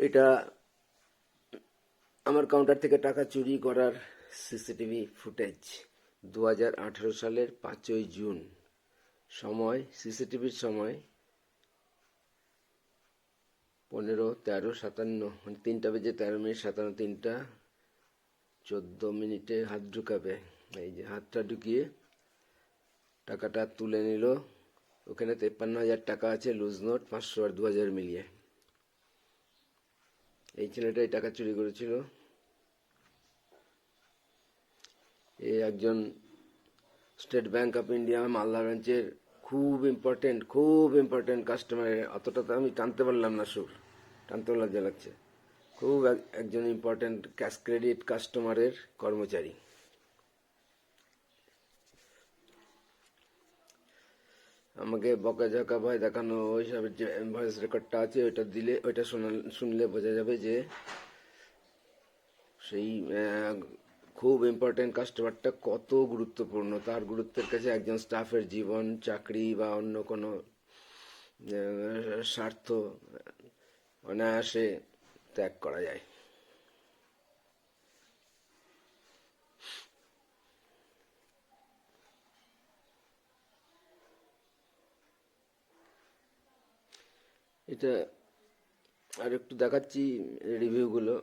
এটা আমার কাউন্টার থেকে টাকা চুরি করার সিসিটিভি ফুটেজ 2018 সালের 5ই জুন। সময় সিসিটিভির সময় 15:13:57, মানে 3:13 57, 3:14 হাত ঢুকাবে, এই যে হাতটা ঢুকিয়ে টাকাটা তুলে নিল। ওখানে 53,000 টাকা আছে, লুজ নোট 500 আর 2000 মিলিয়ে। এই ছেলেটাই টাকা চুরি করেছিল। এ একজন state bank of India Malda ব্রাঞ্চের খুব ইম্পর্টেন্ট কাস্টমার। অতটা তো আমি টানতে পারলাম না, সুর টানতে লজ্জা লাগছে। খুব একজন ইম্পর্টেন্ট ক্যাশ ক্রেডিট কাস্টমারের কর্মচারী। আমাকে বকাঝকা ভয় দেখানো ওইসবের যে ভয়েস রেকর্ডটা আছে, ওইটা দিলে, ওইটা শুনলে বোঝা যাবে যে সেই খুব ইম্পর্টেন্ট কাস্টমারটা কত গুরুত্বপূর্ণ। তার গুরুত্বের কাছে একজন স্টাফের জীবন, চাকরি বা অন্য কোনো স্বার্থ অনায়াসে ত্যাগ করা যায়। এটা আর একটু দেখাচ্ছি রিভিউগুলো।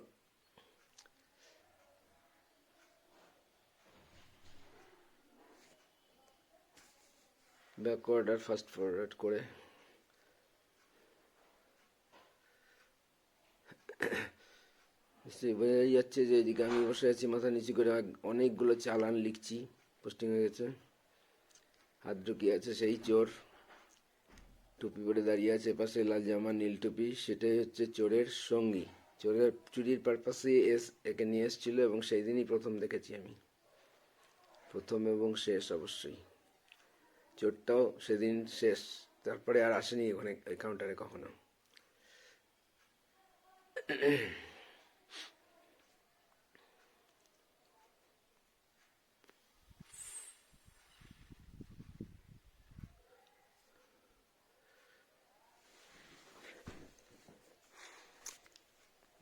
ব্যাকওয়ার্ড আর ফাস্ট ফরওয়ার্ড করে বোঝাই যাচ্ছে যে এদিকে আমি বসে আছি মাথা নিচু করে, অনেকগুলো চালান লিখছি, পোস্টিং হয়ে গেছে। হাত ঢুকিয়ে আছে সেই চোর, টুপি পরে দাঁড়িয়ে আছে, পাশে লাল জামা নীল টুপি, সেটাই হচ্ছে চোরের সঙ্গী। চোরের চুরির পারপাসে একে নিয়ে এসেছিল এবং সেই দিনই প্রথম দেখেছি আমি, প্রথম এবং শেষ অবশ্যই। চোরটাও সেদিন শেষ, তারপরে আর আসেনি ওখানে কাউন্টারে কখনো।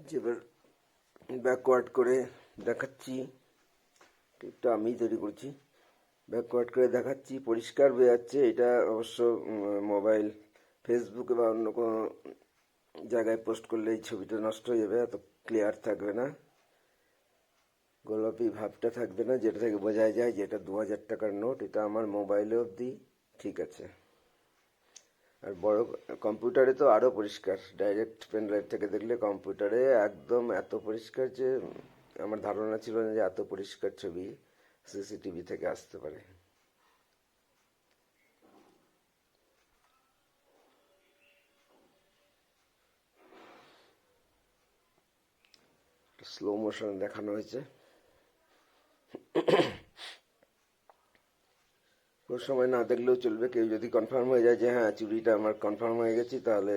যেবার ব্যাকওয়ার্ড করে দেখাচ্ছি, ক্লিপটা আমি তৈরি করছি, ব্যাকওয়ার্ড করে দেখাচ্ছি, পরিষ্কার বোঝা যাচ্ছে। এটা অবশ্য মোবাইল, ফেসবুকে বা অন্য কোনো জায়গায় পোস্ট করলে এই ছবিটা নষ্ট হয়ে যাবে, এত ক্লিয়ার থাকবে না, গোলাপি ভাবটা থাকবে না, যেটা থেকে বোঝা যায় যে এটা 2000 টাকার নোট। এটা আমার মোবাইলে অবধি ঠিক আছে, আর বড় কম্পিউটারে তো আরও পরিষ্কার। ডাইরেক্ট পেন ড্রাইভ থেকে দেখলে কম্পিউটারে একদম এত পরিষ্কার যে আমার ধারণা ছিল না যে এত পরিষ্কার ছবি সিসিটিভি থেকে আসতে পারে। স্লো মোশন দেখানো হয়েছে। কোনো সময় না দেখলেও চলবে, কেউ যদি কনফার্ম হয়ে যায় যে হ্যাঁ চুরিটা আমার কনফার্ম হয়ে গেছি, তাহলে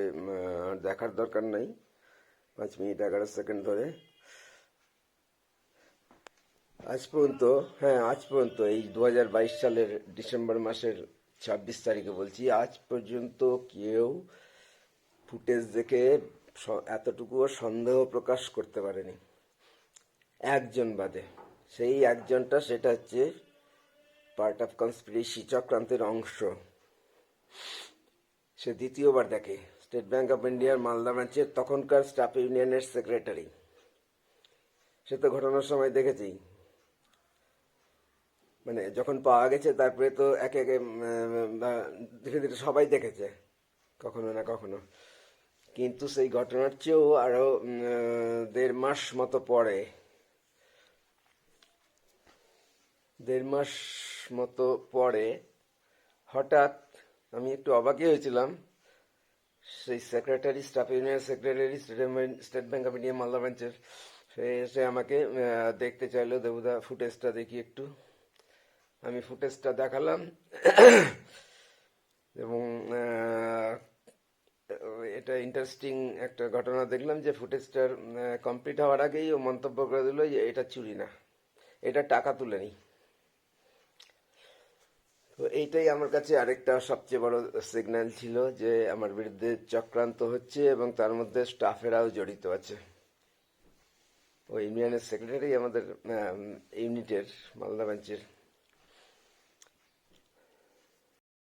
দেখার দরকার নাই 5 মিনিট 11 সেকেন্ড ধরে। আজ পর্যন্ত এই 2022 সালের ডিসেম্বর মাসের 26 তারিখে বলছি, আজ পর্যন্ত কেউ ফুটেজ দেখে এতটুকুও সন্দেহ প্রকাশ করতে পারেনি, একজন বাদে। সেই একজনটা, সেটা হচ্ছে পার্ট অফ কনস্পিরেসি, চক্রান্তের অংশ। সে দ্বিতীয়বার দেখে। স্টেট ব্যাংক অফ ইন্ডিয়ার মালদা ব্রাঞ্চের তখনকার স্টাফ ইউনিয়নের সেক্রেটারি। সে তো ঘটনার সময় দেখেছি, মানে যখন পাওয়া গেছে তারপরে তো একে একে ধীরে ধীরে সবাই দেখেছে কখনো না কখনো। কিন্তু সেই ঘটনার চেয়েও আরো 1.5 মাস মতো পরে, 1.5 মাস মতো পরে হঠাৎ আমি একটু অবাকই হয়েছিলাম। সেই সেক্রেটারি, স্টাফ ইউনিয়নের secretary, state bank of India Malda ব্রাঞ্চের, সে এসে আমাকে দেখতে চাইলো, দেবুদা ফুটেজটা দেখি একটু। আমি ফুটেজটা দেখালাম এবং এটা ইন্টারেস্টিং একটা ঘটনা দেখলাম যে ফুটেজটার কমপ্লিট হওয়ার আগেই ও মন্তব্য করে দিল যে এটা চুরি না, এটা টাকা তুলে নি। তো এইটাই আমার কাছে আরেকটা সবচেয়ে বড় সিগন্যাল ছিল যে আমার বিরুদ্ধে চক্রান্ত হচ্ছে এবং তার মধ্যে স্টাফেরাও জড়িত আছে। ওই ইউনিয়নের সেক্রেটারি আমাদের ইউনিটের মালদা ব্রাঞ্চের